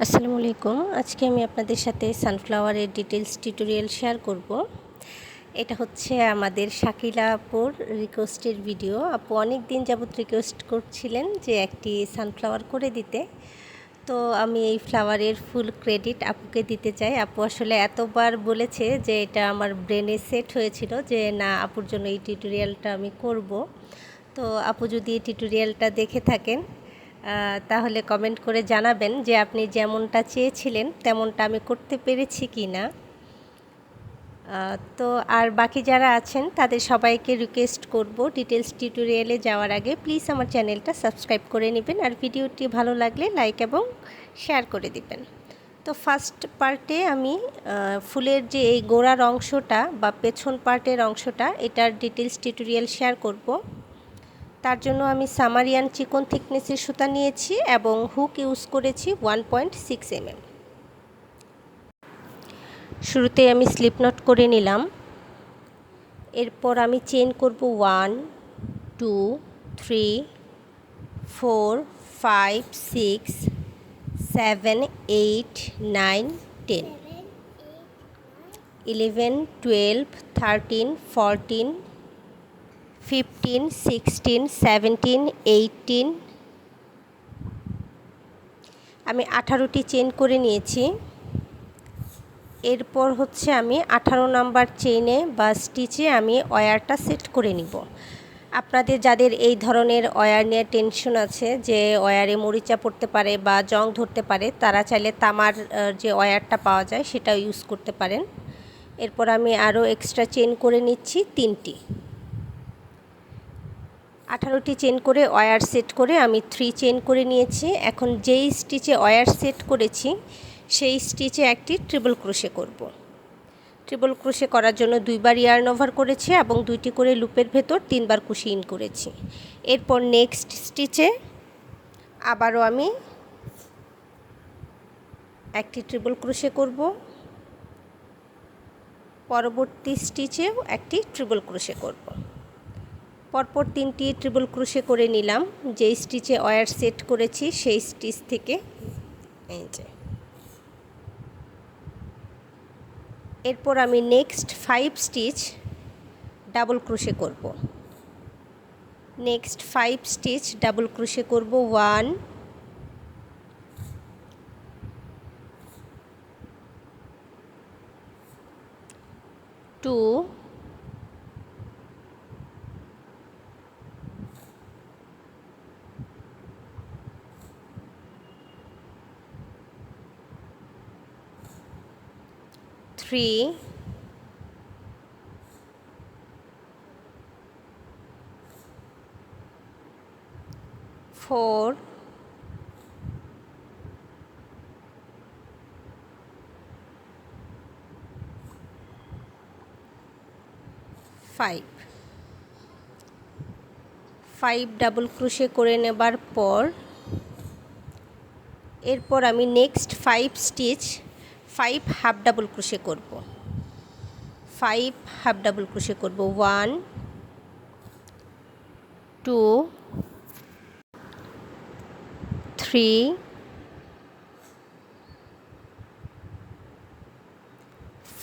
আসসালামু আলাইকুম। আজকে আমি আপনাদের সাথে সানফ্লাওয়ারের ডিটেলস টিউটোরিয়াল শেয়ার করব। এটা হচ্ছে আমাদের শাকিলা আপুর রিকোয়েস্টের ভিডিও। আপু অনেক দিন যাবত রিকোয়েস্ট করছিলেন যে একটি সানফ্লাওয়ার করে দিতে। তো আমি এই ফ্লাওয়ারের ফুল ক্রেডিট আপুকে দিতে চাই। আপু আসলে এতবার বলেছে যে এটা আমার ব্রেনে সেট হয়েছিল যে না, আপুর জন্য এই টিউটোরিয়ালটা আমি করব। তো আপু যদি এই টিউটোরিয়ালটা দেখে থাকেন তাহলে কমেন্ট করে জানাবেন যে আপনি যেমনটা চেয়েছিলেন তেমনটা আমি করতে পেরেছি কি না। তো আর বাকি যারা আছেন তাদের সবাইকে রিকোয়েস্ট করব, ডিটেলস টিউটোরিয়ালে যাওয়ার আগে প্লিজ আমার চ্যানেলটা সাবস্ক্রাইব করে নেবেন আর ভিডিওটি ভালো লাগলে লাইক এবং শেয়ার করে দিবেন। তো ফার্স্ট পার্টে আমি ফুলের যে এই গোড়ার অংশটা বা পেছন পার্টের অংশটা এটার ডিটেলস টিউটোরিয়াল শেয়ার করব। তার জন্য আমি সামারিয়ান চিকন থিকনেসের সুতা নিয়েছি এবং হুক ইউজ করেছি 1.6 mm। শুরুতে আমি স্লিপ নট করে নিলাম। এরপর আমি চেইন করব 1 2 3 4 5 6 7 8 9 10 11 12 13 14 15 16 17 18 আমি 18টি চেইন করে নিয়েছি। এরপর হচ্ছে আমি 18 নাম্বার চেইনে বা স্টিচে আমি ওয়্যারটা সেট করে নিব। আপনাদের যাদের এই ধরনের ওয়্যার নিয়ে টেনশন আছে যে ওয়্যারে মরিচা পড়তে পারে বা জং ধরতে পারে, তারা চাইলে তামার যে ওয়্যারটা পাওয়া যায় সেটা ইউজ করতে পারেন। এরপর আমি আরও এক্সট্রা চেইন করে নিচ্ছি 3টি। 18টি চেইন করে ওয়্যার সেট করে আমি 3 চেইন করে নিয়েছি। এখন যেই স্টিচে ওয়্যার সেট করেছি সেই স্টিচে একটি ট্রিপল ক্রোশে করব। ট্রিপল ক্রোশে করার জন্য 2বার ইয়ার্ন ওভার করেছি এবং 2টি করে লুপের ভেতর 3বার কুশি ইন করেছি। এরপর নেক্সট স্টিচে আবারও আমি একটি ট্রিপল ক্রোশে করব, পরবর্তী স্টিচেও একটি ট্রিপল ক্রোশে করব। পরপর 3টি ট্রিপল ক্রোশে করে নিলাম। যেই স্টিচে ওয়্যার সেট করেছি সেই স্টিচ থেকে এই যে। এরপর আমি নেক্সট 5 স্টিচ ডাবল ক্রোশে করব। নেক্সট 5 স্টিচ ডাবল ক্রোশে করব। 1 2 3 4 5 ডাবল ক্রোশে করে নেবার পর এরপর আমি next 5 stitch 5 half double crochet করব। 5 হাফ ডাবল ক্রোশে করব। 1 2 3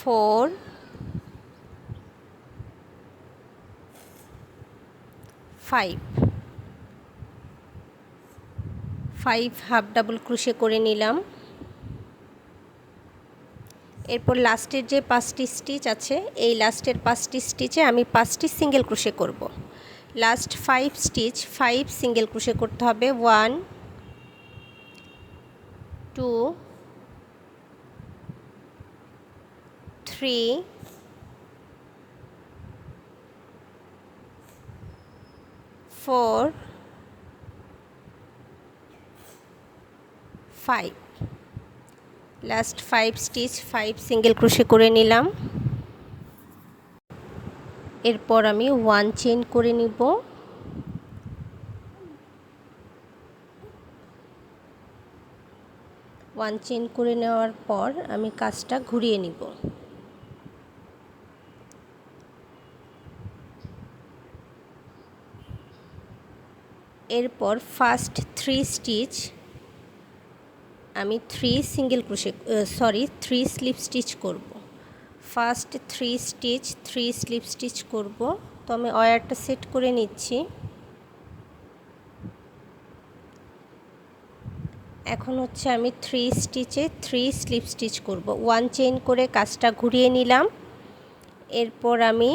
4 5 হাফ ডাবল ক্রোশে করে নিলাম। এরপর লাস্টের যে 5টি স্টিচ আছে এই লাস্টের 5টি স্টিচে আমি 5টি সিঙ্গেল ক্রোশে করব। লাস্ট 5 স্টিচ 5 সিঙ্গেল ক্রোশে করতে হবে। 1 2 3 4 5 লাস্ট 5 স্টিচ 5 সিঙ্গেল ক্রোশে করে নিলাম। এরপর আমি 1 চেইন করে নিব। 1 চেইন করে নেওয়ার পর আমি কাজটা ঘুরিয়ে নিব। এরপর ফার্স্ট 3 স্টিচ আমি 3 স্লিপ স্টিচ করব। ফার্স্ট 3 স্লিপ স্টিচ করব। তো আমি ওয়্যারটা সেট করে নিচ্ছি। এখন হচ্ছে আমি 3 স্লিপ স্টিচ করব। 1 চেইন করে কাজটা ঘুরিয়ে নিলাম। এরপর আমি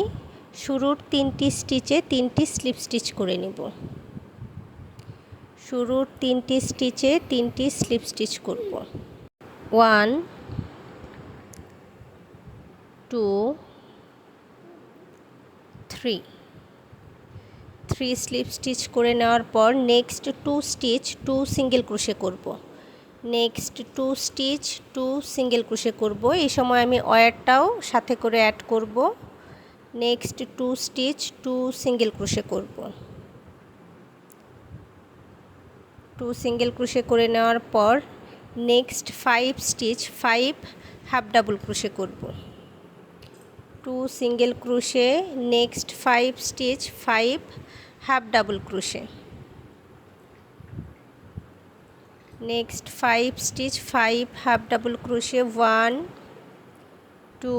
শুরুর 3টি স্টিচে 3টি স্লিপ স্টিচ করে নেব। শুরুর 3টি স্টিচে 3টি স্লিপ স্টিচ করব। 1 2 3 স্লিপ স্টিচ করে নেওয়ার পর নেক্সট 2 স্টিচ 2 সিঙ্গেল ক্রোশে করব। নেক্সট 2 স্টিচ 2 সিঙ্গেল ক্রোশে করব। এই সময় আমি ওয়্যারটাও সাথে করে অ্যাড করব। নেক্সট 2 স্টিচ 2 সিঙ্গেল ক্রোশে করব। 2 সিঙ্গেল ক্রোশে করে নেওয়ার পর next 5 stitch 5 half double crochet করব। 2 single crochet, next 5 stitch 5 half double crochet, next 5 stitch 5 half double crochet, 1 2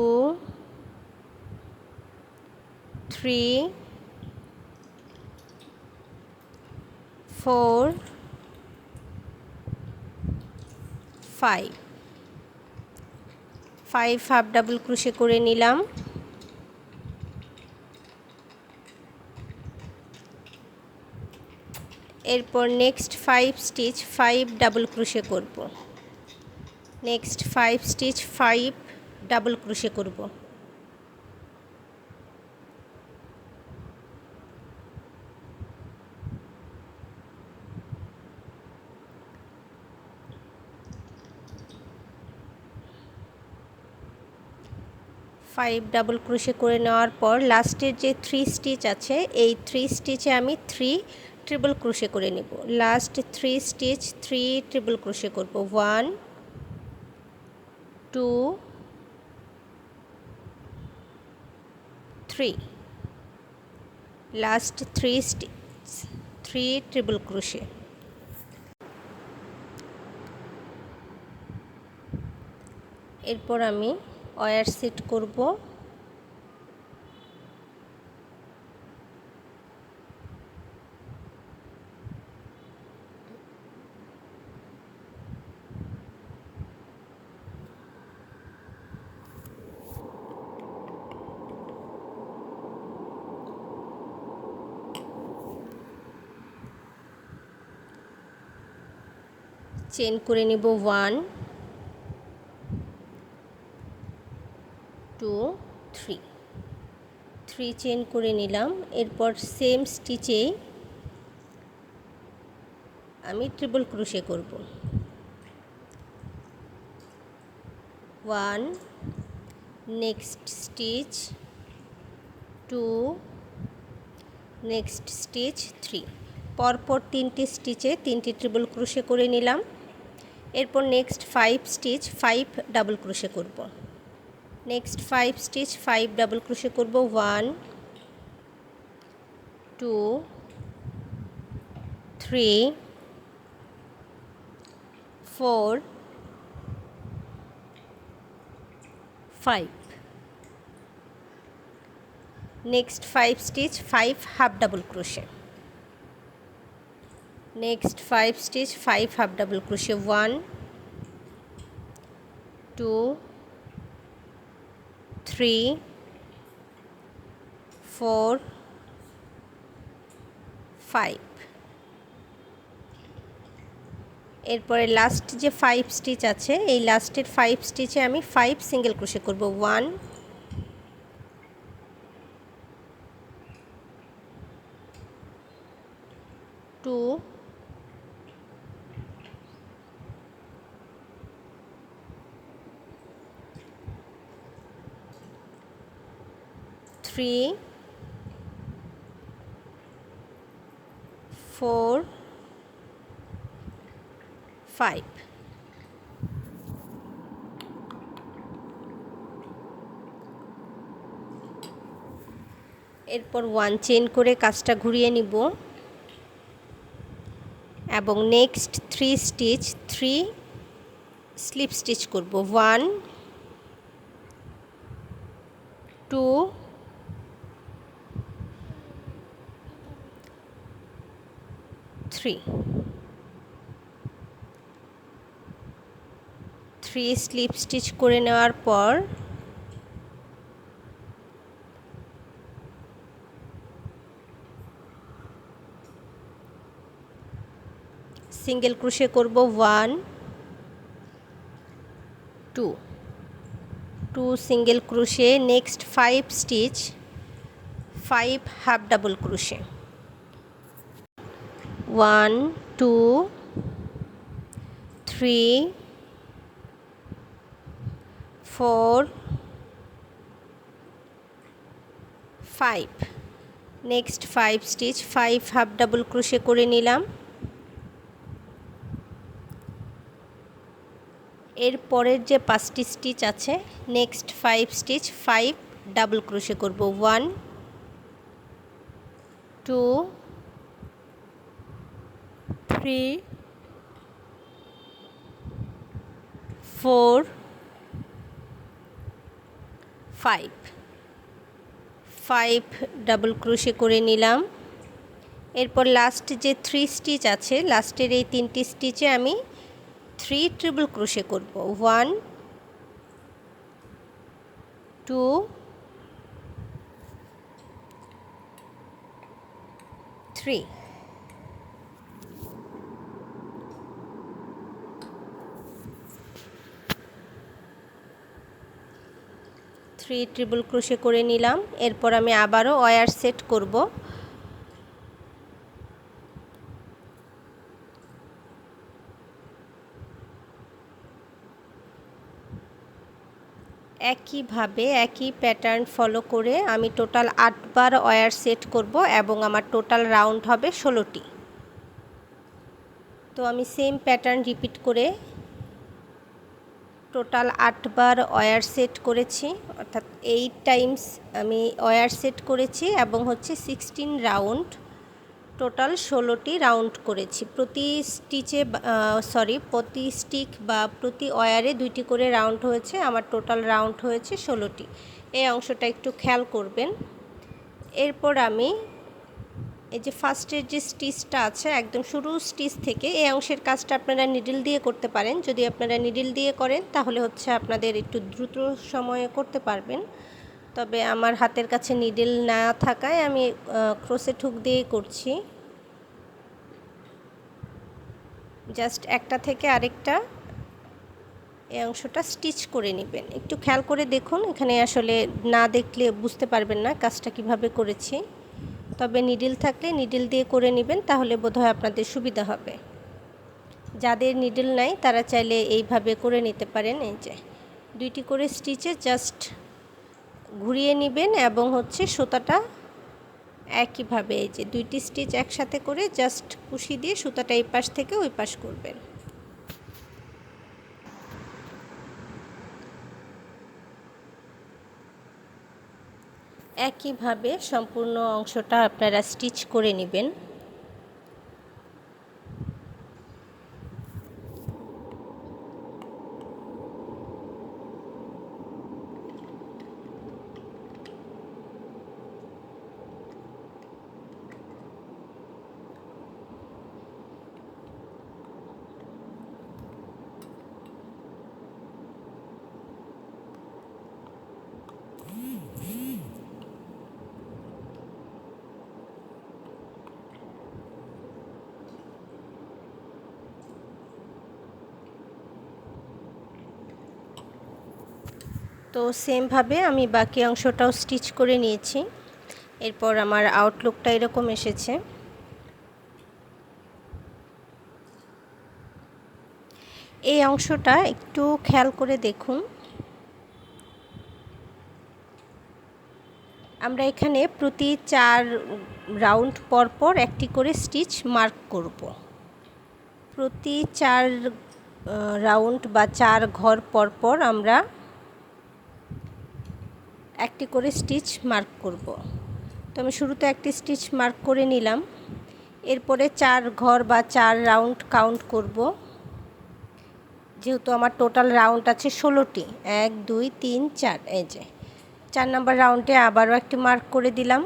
3 4 5 half double crochet করে নিলাম। এরপর নেক্সট 5 স্টিচ 5 ডাবল ক্রোশে করব। নেক্সট 5 স্টিচ 5 ডাবল ক্রোশে করব। ডাবল ক্রোশে করে নেওয়ার পর লাস্টের যে 3 স্টিচ আছে এই 3 স্টিচে আমি 3 ট্রিপল ক্রোশে করে নেব। লাস্ট 3 স্টিচ 3 ট্রিপল ক্রোশে করব। 1 2 3, লাস্ট 3 স্টিচ 3 ট্রিপল ক্রোশে। এরপর আমি ওয়্যার সেট করব। চেন করে নেব 1 2 3 চেন করে নিলাম। এরপর সেম স্টিচে আমি ট্রিপল ক্রোশে করব। 1 নেক্সট স্টিচ 2 নেক্সট স্টিচ 3, পরপর 3টি স্টিচে 3টি ট্রিপল ক্রোশে করে নিলাম। এরপর নেক্সট 5 স্টিচ 5 ডাবল ক্রোশে করব। নেক্সট 5 স্টিচ 5 ডাবল ক্রোশে করব। 1 2 3 4 5, next 5 stitch 5 half double crochet, next 5 stitch 5 half double crochet. 1 2 3 4 5, এরপরে লাস্ট যে 5 স্টিচ আছে এই লাস্টের 5 স্টিচে আমি 5 সিঙ্গেল ক্রোশে করব। 1 2 3 4 5, এরপর 1 চেন করে কাজটা ঘুরিয়ে নিব এবং নেক্সট 3 স্টিচ 3 স্লিপ স্টিচ করব। 1 2 3 স্লিপ স্টিচ করে নেওয়ার পর সিঙ্গেল ক্রোশে করব 1 2 single crochet. Next 5 stitch 5 half double crochet. 1 2 3 4 5। Next 5 stitch 5 half double crochet করে নিলাম। এর পরের যে 5টি স্টিচ আছে নেক্সট 5 স্টিচ 5 ডাবল ক্রোশে করব। 1 2 3 4 5 ডাবল ক্রোশে করে নিলাম। এরপর লাস্ট যে 3 স্টিচ আছে লাস্টের এই 3টি স্টিচে আমি 3 ট্রিপল ক্রোশে করব। 1 2 3। 3 ট্রিপল ক্রোশে করে নিলাম। এরপর আমি আবারও ওয়্যার সেট করব। একইভাবে একই প্যাটার্ন ফলো করে আমি টোটাল 8 বার ওয়্যার সেট করব এবং আমার টোটাল রাউন্ড হবে 16টি। তো আমি সেম প্যাটার্ন রিপিট করে টোটাল 8 বার ওয়্যার সেট করেছি, অর্থাৎ 8 টাইমস আমি ওয়্যার সেট করেছি এবং হচ্ছে 16 রাউন্ড, টোটাল 16টি রাউন্ড করেছি। প্রতি স্টিক বা প্রতি ওয়্যারে 2টি করে রাউন্ড হয়েছে, আমার টোটাল রাউন্ড হয়েছে 16টি। এই অংশটা একটু খেয়াল করবেন। এরপর আমি এই যে ফার্স্টের যে স্টিচটা আছে একদম শুরু স্টিচ থেকে এই অংশের কাজটা আপনারা নিডল দিয়ে করতে পারেন। যদি আপনারা নিডল দিয়ে করেন তাহলে হচ্ছে আপনাদের একটু দ্রুত সময়ে করতে পারবেন। তবে আমার হাতের কাছে নিডল না থাকায় আমি ক্রোশেট হুক দিয়ে করছি। জাস্ট একটা থেকে আরেকটা এই অংশটা স্টিচ করে নেবেন। একটু খেয়াল করে দেখুন, এখানে আসলে না দেখলে বুঝতে পারবেন না কাজটা কিভাবে করেছি। তবে নিডল থাকলে নিডল দিয়ে করে নেবেন, তাহলে বোধহয় আপনাদের সুবিধা হবে। যাদের নিডল নাই তারা চাইলে এইভাবে করে নিতে পারেন। এই যে 2টি করে স্টিচে জাস্ট ঘুরিয়ে নেবেন এবং হচ্ছে সুতাটা একইভাবে এই যে 2টি স্টিচ একসাথে করে জাস্ট কুশি দিয়ে সুতাটা এই পাশ থেকে ওই পাশ করবেন। একইভাবে সম্পূর্ণ অংশটা আপনারা স্টিচ করে নেবেন। তো সেমভাবে আমি বাকি অংশটাও স্টিচ করে নিয়েছি। এরপর আমার আউটলুকটা এরকম এসেছে। এই অংশটা একটু খেয়াল করে দেখুন, আমরা এখানে প্রতি 4 রাউন্ড পর পর একটি করে স্টিচ মার্ক করব। প্রতি 4 রাউন্ড বা 4 ঘর পর পর আমরা একটি করে স্টিচ মার্ক করব। তো আমি শুরুতে একটি স্টিচ মার্ক করে নিলাম। এরপরে 4 ঘর বা 4 রাউন্ড কাউন্ট করব। যেহেতু আমার টোটাল রাউন্ড আছে 16টি, 1 2 3 4, এই যে 4 নম্বর রাউন্ডে আবারও একটি মার্ক করে দিলাম।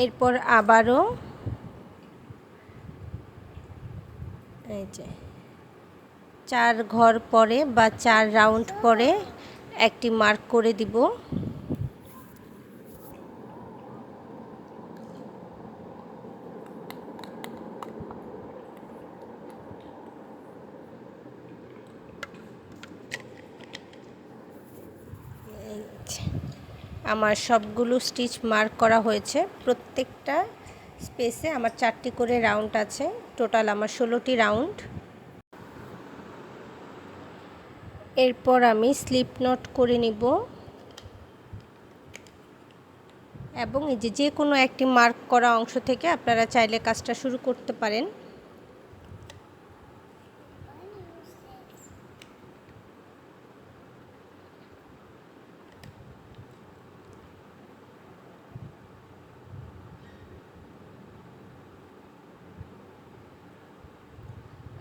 এরপর আবারও এই যে 4 ঘর পরে বা 4 রাউন্ড পরে একটি মার্ক করে দিব। আমার সবগুলো স্টিচ মার্ক করা হয়েছে। প্রত্যেকটা স্পেসে আমার 4টি করে রাউন্ড আছে। টোটাল আমার 16টি রাউন্ড। এরপর আমি স্লিপ নট করে নিব এবং এই যে কোনো একটি মার্ক করা অংশ থেকে আপনারা চাইলে কাজটা শুরু করতে পারেন।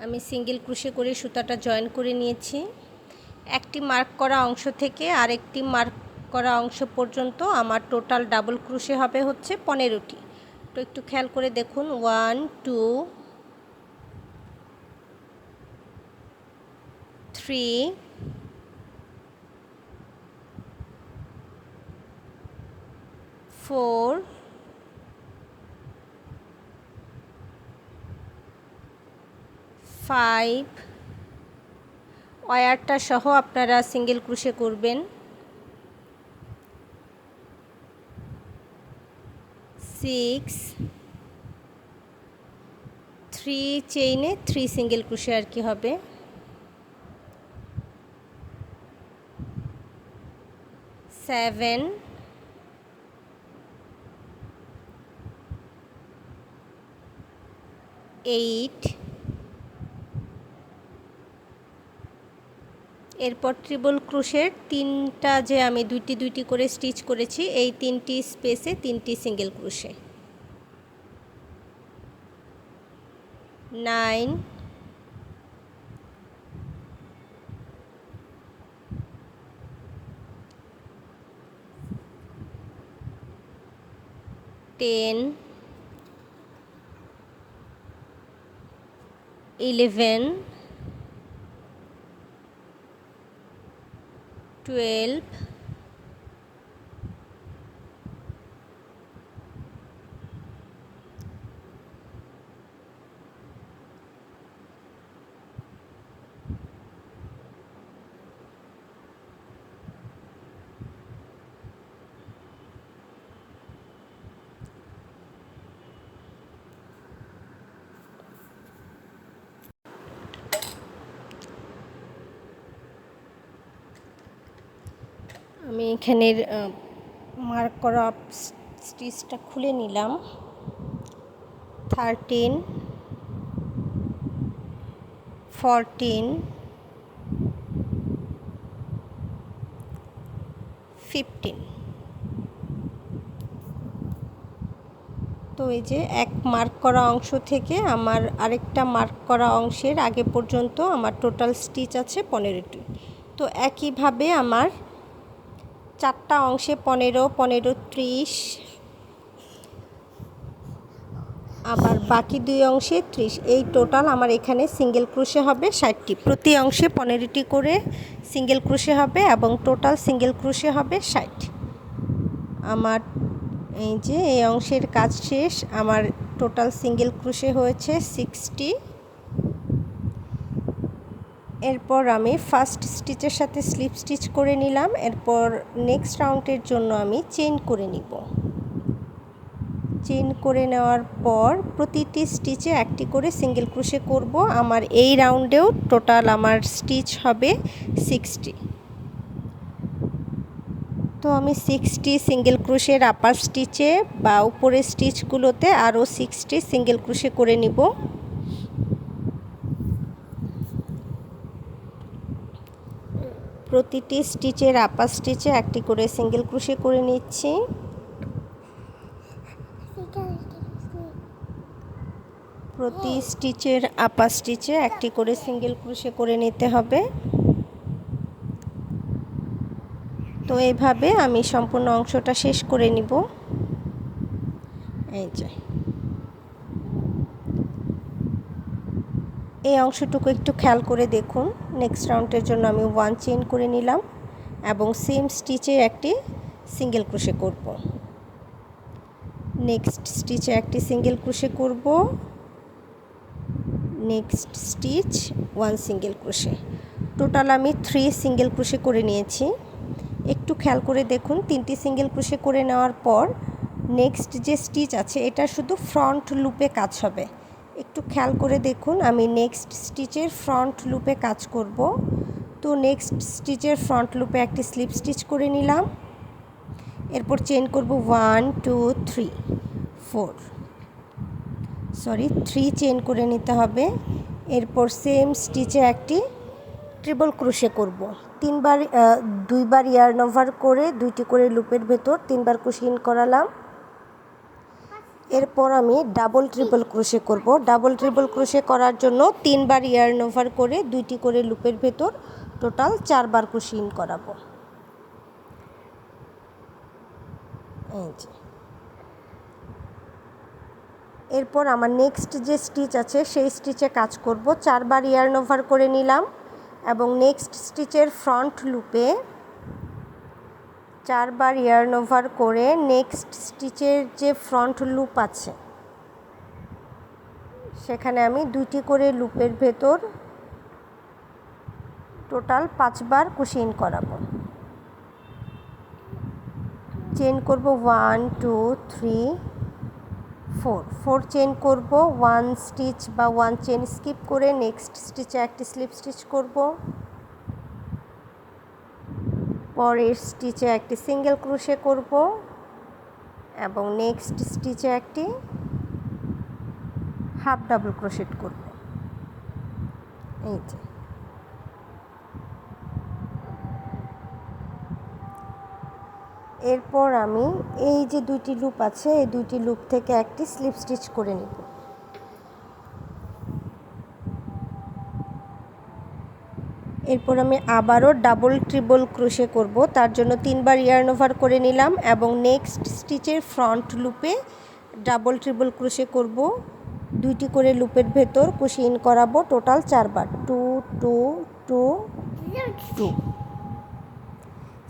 আমি সিঙ্গেল ক্রোশে করে সুতাটা জয়েন করে নিয়েছি। একটি মার্ক করা অংশ থেকে আরেকটি মার্ক করা অংশ পর্যন্ত আমার টোটাল ডাবল ক্রোশে হবে হচ্ছে 15টি। তো একটু খেয়াল করে দেখুন, 1 2 3 4 5, ওয়্যারটা সহ আপনারা সিঙ্গেল ক্রোশে করবেন, 6, 3 চেইনে 3 সিঙ্গেল ক্রোশে আর কি হবে, 7, 8, এরপর ট্রিপল ক্রোশের 3টা যে আমি দুইটি করে স্টিচ করেছি, এই 3টি স্পেসে 3টি সিঙ্গেল ক্রোশে, 9, 10, 11, 12, আমি এখানের মার্ক করা স্টিচটা খুলে নিলাম, 13, 14, 15। তো এই যে এক মার্ক করা অংশ থেকে আমার আরেকটা মার্ক করা অংশের আগে পর্যন্ত আমার টোটাল স্টিচ আছে 15টি। তো একইভাবে আমার 4টা অংশে 15, 15, 30, আবার বাকি 2 অংশে 30, এই টোটাল আমার এখানে সিঙ্গেল ক্রোশে হবে 60টি। প্রতি অংশে 15টি করে সিঙ্গেল ক্রোশে হবে এবং টোটাল সিঙ্গেল ক্রোশে হবে 60। আমার এই যে এই অংশের কাজ শেষ। আমার টোটাল সিঙ্গেল ক্রোশে হয়েছে 60। এরপর আমি ফার্স্ট স্টিচের সাথে স্লিপ স্টিচ করে নিলাম। এরপর নেক্সট রাউন্ডের জন্য আমি চেইন করে নিব। চেইন করে নেওয়ার পর প্রতিটি স্টিচে একটি করে সিঙ্গেল ক্রোশে করব। আমার এই রাউন্ডেও টোটাল আমার স্টিচ হবে 60। তো আমি 60 সিঙ্গেল ক্রোশের আপার স্টিচে বা উপরের স্টিচগুলোতে আরও 60 সিঙ্গেল ক্রোশে করে নিব। প্রতিটি স্টিচের আপার স্টিচে একটি করে সিঙ্গেল ক্রোশে করে নিচ্ছি। প্রতি স্টিচের আপার স্টিচে একটি করে সিঙ্গেল ক্রোশে করে নিতে হবে। তো এইভাবে আমি সম্পূর্ণ অংশটা শেষ করে নিব। এই যে এই অংশটুকু একটু খেয়াল করে দেখুন। নেক্সট রাউন্ডের জন্য আমি 1 চেইন করে নিলাম এবং সেম স্টিচে একটি সিঙ্গেল ক্রোশে করব। নেক্সট স্টিচে একটি সিঙ্গেল ক্রোশে করব, next stitch 1 single crochet. Total আমি 3 সিঙ্গেল ক্রোশে করে নিয়েছি। একটু খেয়াল করে দেখুন, 3টি সিঙ্গেল ক্রোশে করে নেওয়ার পর নেক্সট যে স্টিচ আছে এটা শুধু ফ্রন্ট লুপে কাজ হবে। একটু খেয়াল করে দেখুন, আমি নেক্সট স্টিচের ফ্রন্ট লুপে কাজ করব। তো নেক্সট স্টিচের ফ্রন্ট লুপে একটি স্লিপ স্টিচ করে নিলাম। এরপর চেইন করব 1 2 3 3 চেইন করে নিতে হবে। এরপর সেম স্টিচে একটি ট্রিপল ক্রোশে করব। 2বার ইয়ার্ন ওভার করে 2টি করে লুপের ভেতর 3বার কুশি ইন করালাম। এরপর আমি ডাবল ট্রিপল ক্রোশে করব। ডাবল ট্রিপল ক্রোশে করার জন্য 3বার ইয়ার্ন ওভার করে 2টি করে লুপের ভেতর টোটাল 4বার কুশি ইন করাবো। এই যে এরপর আমার নেক্সট যে স্টিচ আছে সেই স্টিচে কাজ করব। 4বার ইয়ার্ন ওভার করে নিলাম এবং নেক্সট স্টিচের ফ্রন্ট লুপে 4বার ইয়ার্ন ওভার করে নেক্সট স্টিচের যে ফ্রন্ট লুপ আছে সেখানে আমি 2টি করে লুপের ভেতর টোটাল 5বার কুশি ইন করাবো। চেইন করব 1 2 3 4 চেইন করব। 1 স্টিচ বা 1 চেইন স্কিপ করে নেক্সট স্টিচে একটি স্লিপ স্টিচ করব। পরের স্টিচে একটি সিঙ্গেল ক্রোশে করব এবং নেক্সট স্টিচে একটি হাফ ডাবল ক্রোশেট করব। এই যে এরপর আমি এই যে 2টি লুপ আছে এই 2টি লুপ থেকে একটি স্লিপ স্টিচ করে নেব। এরপর আমি আবারও ডাবল ট্রিপল ক্রোশে করব। তার জন্য 3বার ইয়ার্ন ওভার করে নিলাম এবং নেক্সট স্টিচের ফ্রন্ট লুপে ডাবল ট্রিপল ক্রোশে করব। 2টি করে লুপের ভেতর কুশি ইন করাবো টোটাল 4বার। 2 2 2 2।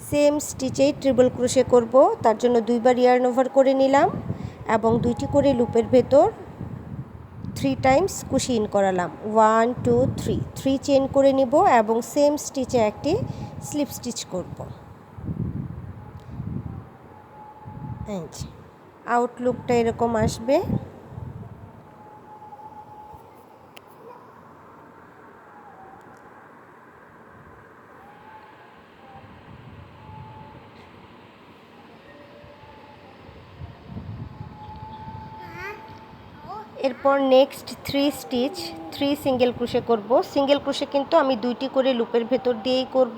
সেম স্টিচেই ট্রিপল ক্রোশে করব। তার জন্য 2বার ইয়ার্ন ওভার করে নিলাম এবং 2টি করে লুপের ভেতর 3 টাইমস কুশি ইন করালাম। 1 2 3 চেইন করে নিব এবং সেম স্টিচে একটি স্লিপ স্টিচ করব। আউটলুকটা এরকম আসবে। এরপর নেক্সট 3 স্টিচ 3 সিঙ্গেল ক্রোশে করব। সিঙ্গেল ক্রোশে কিন্তু আমি 2টি করে লুপের ভেতর দিয়েই করব।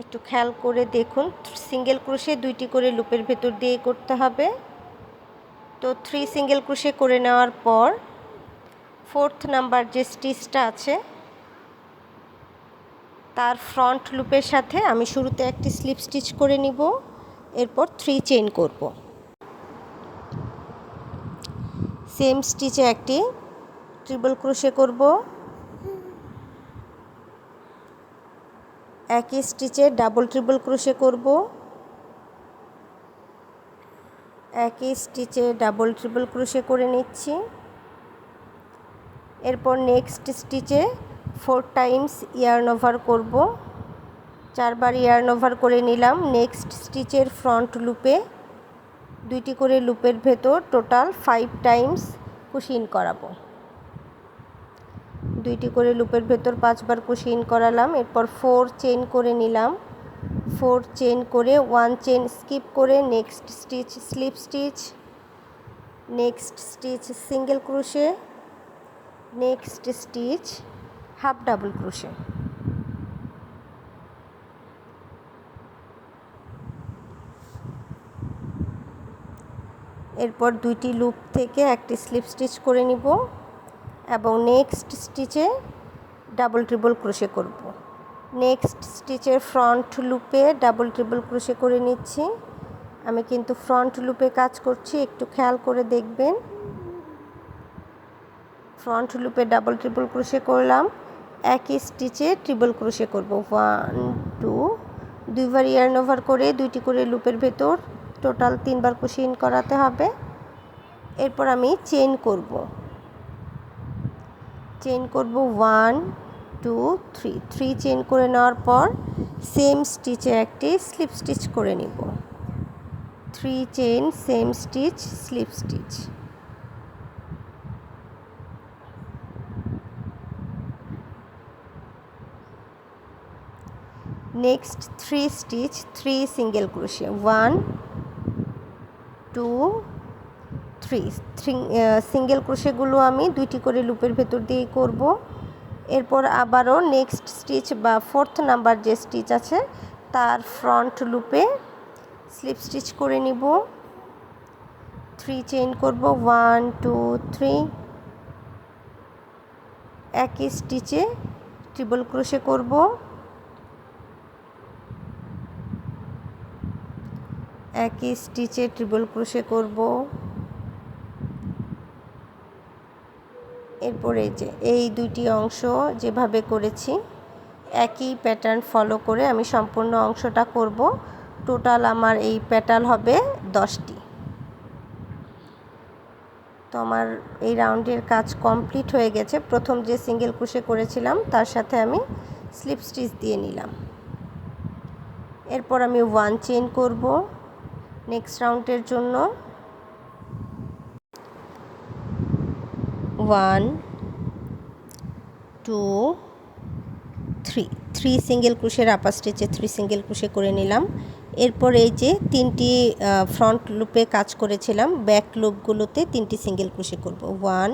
একটু খেয়াল করে দেখুন, সিঙ্গেল ক্রোশে 2টি করে লুপের ভেতর দিয়েই করতে হবে। তো 3 সিঙ্গেল ক্রোশে করে নেওয়ার পর 4th নাম্বার যে স্টিচটা আছে তার ফ্রন্ট লুপের সাথে আমি শুরুতে একটি স্লিপ স্টিচ করে নিব। এরপর 3 চেইন করব। সেম স্টিচে একটি ট্রিপল ক্রোশে করব। একই স্টিচে ডাবল ট্রিপল ক্রোশে করব। একই স্টিচে ডাবল ট্রিপল ক্রোশে করে নিচ্ছি। এরপর নেক্সট স্টিচে 4 টাইমস ইয়ার্ন ওভার করব। 4বার ইয়ার্ন ওভার করে নিলাম। নেক্সট স্টিচের ফ্রন্ট লুপে 2টি করে লুপের ভেতর টোটাল 5 টাইমস কুশি ইন করাবো। 2টি করে লুপের ভেতর 5বার কুশি ইন করালাম। এরপর 4 চেইন করে নিলাম। 4 চেইন করে 1 চেইন স্কিপ করে next stitch slip stitch, next stitch single crochet, next stitch half double crochet. এরপর দুইটি লুপ থেকে একটি স্লিপ স্টিচ করে নিব এবং নেক্সট স্টিচে ডাবল ট্রিপল ক্রোশে করব। নেক্সট স্টিচের ফ্রন্ট লুপে ডাবল ট্রিপল ক্রোশে করে নিচ্ছি। আমি কিন্তু ফ্রন্ট লুপে কাজ করছি, একটু খেয়াল করে দেখবেন। ফ্রন্ট লুপে ডাবল ট্রিপল ক্রোশে করলাম, একই স্টিচে ট্রিপল ক্রোশে করব। 1 2, দুইবার ইয়ার্ন ওভার করে দুইটি করে লুপের ভেতর টোটাল 3বার ক্রোশে ইন করাতে হবে। এরপর আমি চেইন করব 1 2 3 চেইন করে নেওয়ার পর সেম স্টিচে একটি স্লিপ স্টিচ করে নিব। 3 chain, same stitch, slip stitch. Next 3 stitch, 3 single crochet, 1 2 3 single ক্রোশেগুলো আমি দুইটি করে লুপের ভেতর দিয়েই করব। এরপর আবারও নেক্সট স্টিচ বা 4th নাম্বার যে স্টিচ আছে তার ফ্রন্ট লুপে স্লিপ স্টিচ করে নিব। 3 চেইন করব, 1 2 3, একই স্টিচে ট্রিপল ক্রোশে করব। একই স্টিচে ট্রিপল ক্রোশে করব। এরপরে যে এই দুইটি অংশ যেভাবে করেছি একই প্যাটার্ন ফলো করে আমি সম্পূর্ণ অংশটা করব। টোটাল আমার এই প্যাটার্ন হবে 10টি। তো আমার এই রাউন্ডের কাজ কমপ্লিট হয়ে গেছে। প্রথম যে সিঙ্গেল ক্রোশে করেছিলাম তার সাথে আমি স্লিপ স্টিচ দিয়ে নিলাম। এরপর আমি 1 চেইন করব নেক্সট রাউন্ডের জন্য। 1 2 3 সিঙ্গেল ক্রোশের আপার স্টিচে 3 সিঙ্গেল ক্রোশে করে নিলাম। এরপর এই যে 3টি ফ্রন্ট লুপে কাজ করেছিলাম, ব্যাক লুপগুলোতে 3টি সিঙ্গেল ক্রোশে করব। 1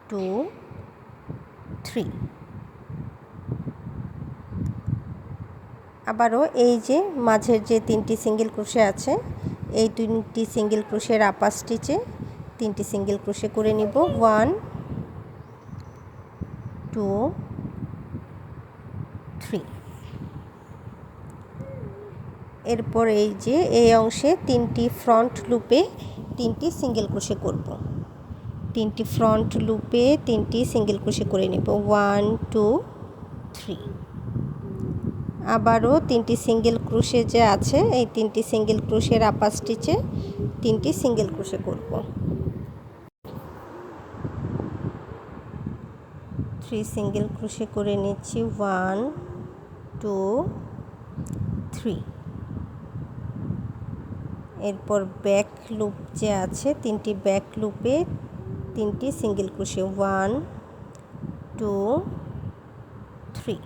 2 3। আবারও এই যে মাঝের যে 3টি সিঙ্গেল ক্রোশে আছে এই 3টি সিঙ্গেল ক্রোশের আপার স্টিচে 3টি সিঙ্গেল ক্রোশে করে নিব। 1 2 3। এরপর এই যে এই অংশে 3টি ফ্রন্ট লুপে 3টি সিঙ্গেল ক্রোশে করব। 3টি ফ্রন্ট লুপে 3টি সিঙ্গেল ক্রোশে করে নেব। 1 2 3। আবারও 3টি সিঙ্গেল ক্রোশে যে আছে এই 3টি সিঙ্গেল ক্রোশের আপার স্টিচে 3টি সিঙ্গেল ক্রোশে করব। 3 সিঙ্গেল ক্রোশে করে নিচ্ছি। 1 2 3। এরপর ব্যাক লুপ যে আছে 3টি ব্যাক লুপে 3টি সিঙ্গেল ক্রোশে। 1 2 3।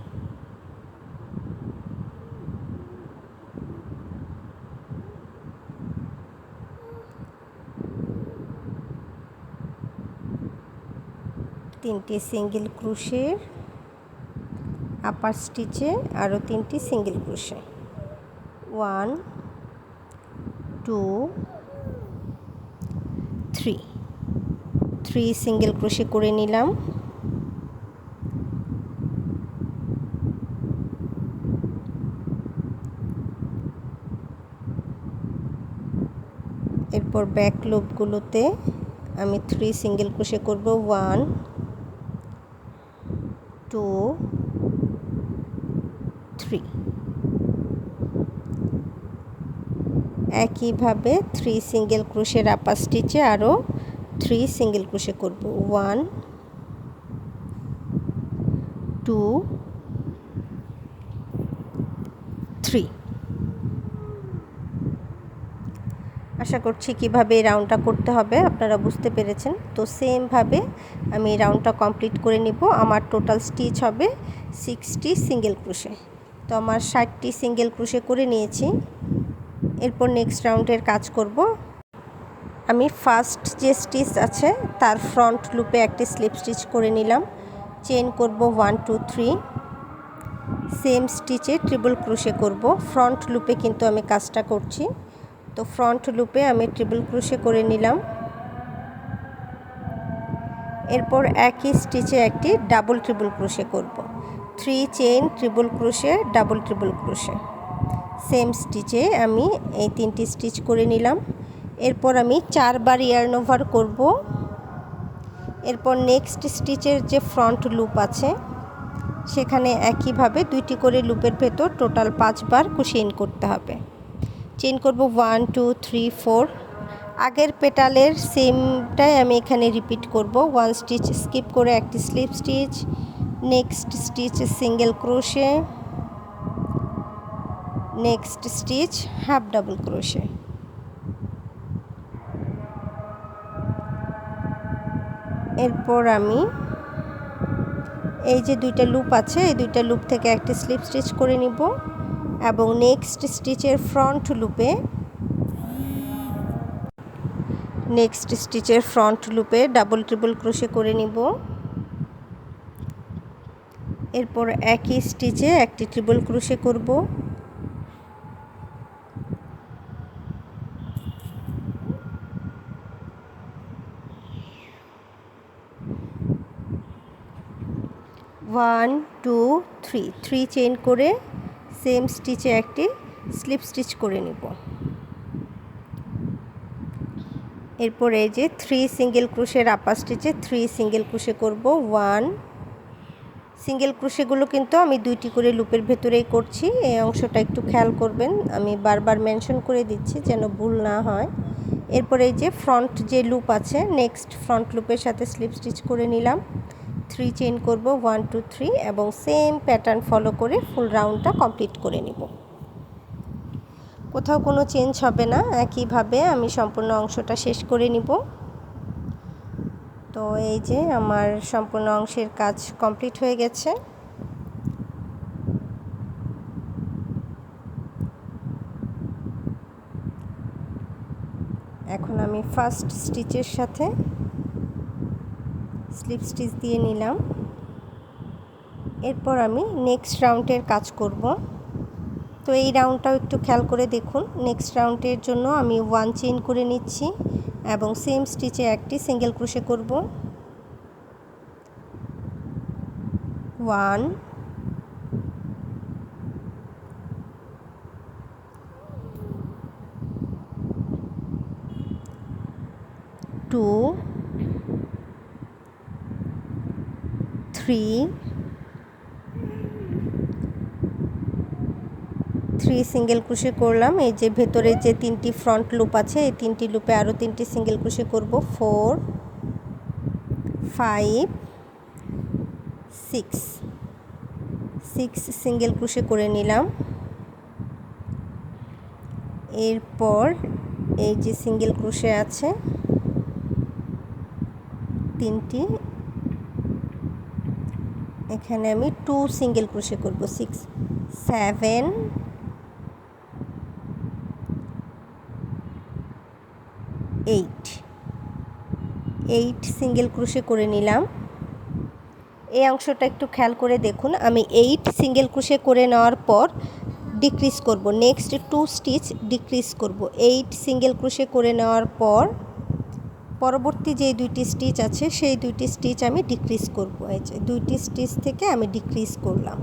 তিনটি সিঙ্গেল ক্রোশের আপার স্টিচে আরও 3টি সিঙ্গেল ক্রোশে। 1 2 3 সিঙ্গেল ক্রোশে করে নিলাম। এরপর ব্যাক লুপগুলোতে আমি 3 সিঙ্গেল ক্রোশে করব। 1 2 3। একইভাবে 3 সিঙ্গেল ক্রোশের আপার স্টিচে আরও 3 সিঙ্গেল ক্রোশে করব। 1 2 3। আশা করছি কিভাবে এই রাউন্ডটা করতে হবে আপনারা বুঝতে পেরেছেন। তো সেমভাবে আমি এই রাউন্ডটা কমপ্লিট করে নিব। আমার টোটাল স্টিচ হবে 60 সিঙ্গেল ক্রোশে। তো আমার 60টি সিঙ্গেল ক্রোশে করে নিয়েছি। এরপর নেক্সট রাউন্ডের কাজ করব। আমি ফার্স্ট যে স্টিচ আছে তার ফ্রন্ট লুপে একটি স্লিপ স্টিচ করে নিলাম। চেইন করব 1 2 3। সেম স্টিচে ট্রিপল ক্রোশে করব। ফ্রন্ট লুপে কিন্তু আমি কাজটা করছি। তো ফ্রন্ট লুপে আমি ট্রিপল ক্রোশে করে নিলাম। এরপর একই স্টিচে একটি ডাবল ট্রিপল ক্রোশে করব। 3 chain triple crochet double triple crochet same স্টিচে আমি এই 3টি স্টিচ করে নিলাম। এরপর আমি 4 বার ইয়ার্ন ওভার করব। এরপর নেক্সট স্টিচের যে ফ্রন্ট লুপ আছে সেখানে একইভাবে 2টি করে লুপের ভেতর টোটাল 5 বার কুশি করতে হবে। চেইন করব 1 2 3 4। আগের পেটালের সেমটাই আমি এখানে রিপিট করব। 1 স্টিচ স্কিপ করে একটি slip stitch, next stitch single crochet, next stitch half double crochet. এরপর আমি এই যে 2টা লুপ আছে এই 2টা লুপ থেকে একটি স্লিপ স্টিচ করে নিব এবং নেক্সট স্টিচের ফ্রন্ট লুপে ডাবল ট্রিপল ক্রোশে করে নিব। এরপর একই স্টিচে একটি ট্রিপল ক্রোশে করব। ওয়ান টু থ্রি চেইন করে সেম স্টিচে একটি স্লিপ স্টিচ করে নিব। এরপর এই যে 3 সিঙ্গেল ক্রোশের আপার স্টিচে 3 সিঙ্গেল ক্রোশে করব। 1 সিঙ্গেল ক্রোশেগুলো কিন্তু আমি 2টি করে লুপের ভেতরেই করছি, এই অংশটা একটু খেয়াল করবেন, আমি বারবার মেনশন করে দিচ্ছি যেন ভুল না হয়। এরপর এই যে ফ্রন্ট যে লুপ আছে নেক্সট ফ্রন্ট লুপের সাথে স্লিপ স্টিচ করে নিলাম। 3 চেইন করব 1 2 3 এবং সেম প্যাটার্ন ফলো করে ফুল রাউন্ডটা কমপ্লিট করে নিব। কোথাও কোনো চেঞ্জ হবে না, একইভাবে আমি সম্পূর্ণ অংশটা শেষ করে নিব। তো এই যে আমার সম্পূর্ণ অংশের কাজ কমপ্লিট হয়ে গেছে। এখন আমি ফার্স্ট স্টিচের সাথে স্লিপ স্টিচ দিয়ে নিলাম। এরপর আমি নেক্সট রাউন্ডের কাজ করব। তো এই রাউন্ডটাও একটু খেয়াল করে দেখুন। নেক্সট রাউন্ডের জন্য আমি 1 চেইন করে নিচ্ছি এবং সেম স্টিচে একটি সিঙ্গেল ক্রোশে করব। 1 2 3 সিঙ্গেল ক্রোশে করলাম। এই যে ভেতরে যে 3টি ফ্রন্ট লুপ আছে এই 3টি লুপে আরও 3টি সিঙ্গেল ক্রোশে করব। 4 5 6 সিঙ্গেল ক্রোশে করে নিলাম। এরপর এই যে সিঙ্গেল ক্রোশে আছে 3টি, এখানে আমি 2 সিঙ্গেল ক্রোশে করব। 6 7 8 সিঙ্গেল ক্রোশে করে নিলাম। এই অংশটা একটু খেয়াল করে দেখুন, আমি 8 সিঙ্গেল ক্রোশে করে নেওয়ার পর ডিক্রিজ করব, নেক্সট 2 স্টিচ ডিক্রিজ করব। 8 সিঙ্গেল ক্রোশে করে নেওয়ার পর পরবর্তী যে 2টি স্টিচ আছে সেই 2টি স্টিচ আমি ডিক্রিজ করব। এই যে 2টি স্টিচ থেকে আমি ডিক্রিজ করলাম।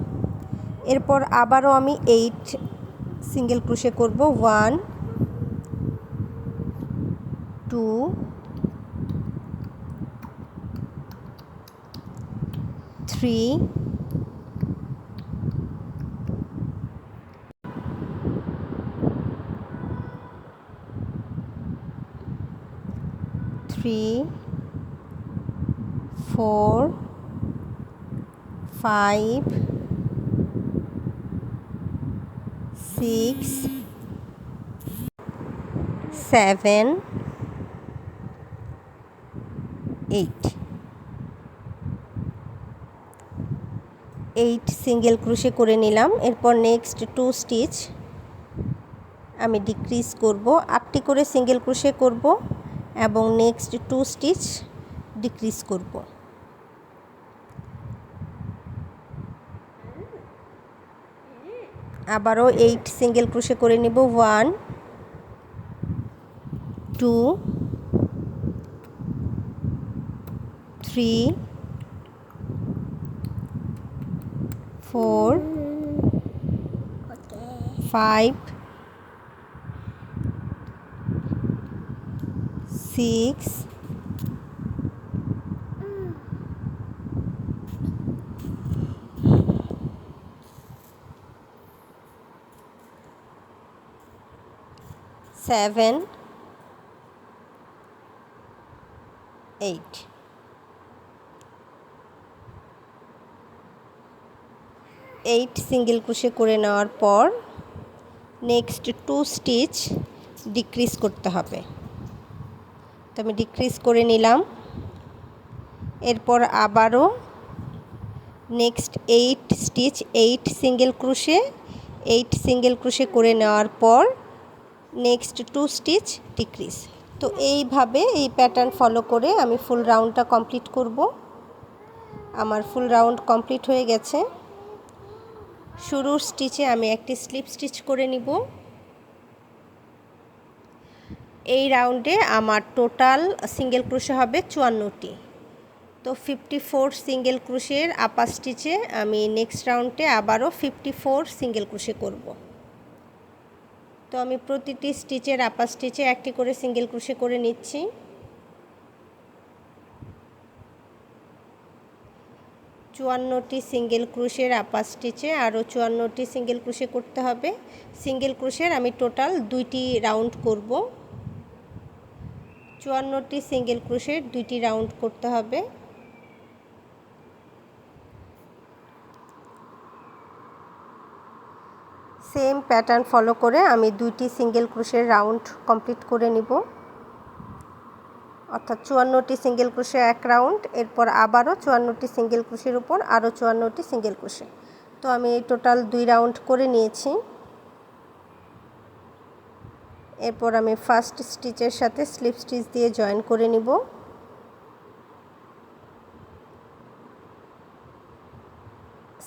এরপর আবারও আমি 8 সিঙ্গেল ক্রোশে করব। 1 2 3 4 5 6 7 8 সিঙ্গেল ক্রোশে করে নিলাম। এরপর নেক্সট 2 স্টিচ আমি ডিক্রিজ করব, 8টি করে সিঙ্গেল ক্রোশে করব এবং নেক্সট 2 স্টিচ ডিক্রিজ করব। আবারও 8 সিঙ্গেল ক্রোশে করে নিব। 1 2 3 4 5 6 7 8 সিঙ্গেল ক্রোশে করে নেওয়ার পর নেক্সট 2 স্টিচ ডিক্রিজ করতে হবে। তো আমি ডিক্রিজ করে নিলাম। এরপর আবারও নেক্সট 8 স্টিচ 8 সিঙ্গেল ক্রোশে করে নেওয়ার পর নেক্সট 2 স্টিচ ডিক্রিজ। তো এইভাবে এই প্যাটার্ন ফলো করে আমি ফুল রাউন্ডটা কমপ্লিট করব। আমার ফুল রাউন্ড কমপ্লিট হয়ে গেছে। শুরুর স্টিচে আমি একটি স্লিপ স্টিচ করে নিব। এই রাউন্ডে আমার টোটাল সিঙ্গেল ক্রোশে হবে 54টি। তো 54 সিঙ্গেল ক্রোশের আপার স্টিচে আমি নেক্সট রাউন্ডে আবারও 54 সিঙ্গেল ক্রোশে করব। তো আমি প্রতিটি স্টিচের আপার স্টিচে একটি করে সিঙ্গেল ক্রোশে করে নিচ্ছি। চুয়ান্নটি সিঙ্গেল ক্রোশের আপার স্টিচে আরও 54টি সিঙ্গেল ক্রোশে করতে হবে। সিঙ্গেল ক্রোশের আমি টোটাল 2টি রাউন্ড করব। 54টি সিঙ্গেল ক্রোশের 2টি রাউন্ড করতে হবে। সেম প্যাটার্ন ফলো করে আমি 2টি সিঙ্গেল ক্রোশের রাউন্ড কমপ্লিট করে নিব। অর্থাৎ 54টি সিঙ্গেল ক্রোশে এক রাউন্ড, এরপর আবারও 54টি সিঙ্গেল ক্রোশের উপর আরও 54টি সিঙ্গেল ক্রোশে। তো আমি এই টোটাল 2 রাউন্ড করে নিয়েছি। এরপর আমি ফার্স্ট স্টিচের সাথে স্লিপ স্টিচ দিয়ে জয়েন করে নিব।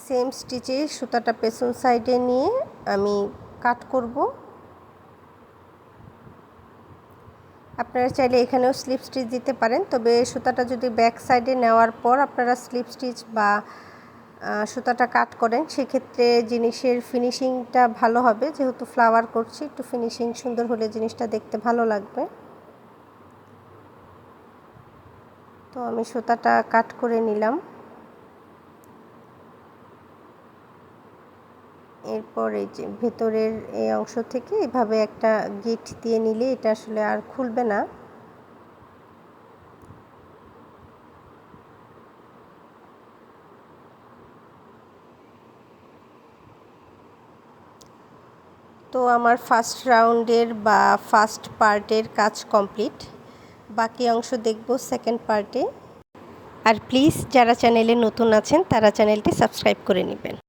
সেম স্টিচে সুতাটা পেছন সাইডে নিয়ে আমি কাট করব। আপনারা চাইলে এখানেও স্লিপ স্টিচ দিতে পারেন, তবে সুতাটা যদি ব্যাক সাইডে নেওয়ার পর আপনারা স্লিপ স্টিচ বা সুতাটা কাট করেন সেক্ষেত্রে জিনিসের ফিনিশিংটা ভালো হবে। যেহেতু ফ্লাওয়ার করছি, একটু ফিনিশিং সুন্দর হলে জিনিসটা দেখতে ভালো লাগবে। তো আমি সুতাটা কাট করে নিলাম। এরপর এই যে ভেতরের এই অংশ থেকে এভাবে একটা গিট দিয়ে নিলে এটা আসলে আর খুলবে না। তো আমার ফার্স্ট রাউন্ডের বা ফার্স্ট পার্টের কাজ কমপ্লিট। বাকি অংশ দেখব সেকেন্ড পার্টে। আর প্লিজ যারা চ্যানেলে নতুন আছেন তারা চ্যানেলটি সাবস্ক্রাইব করে নেবেন।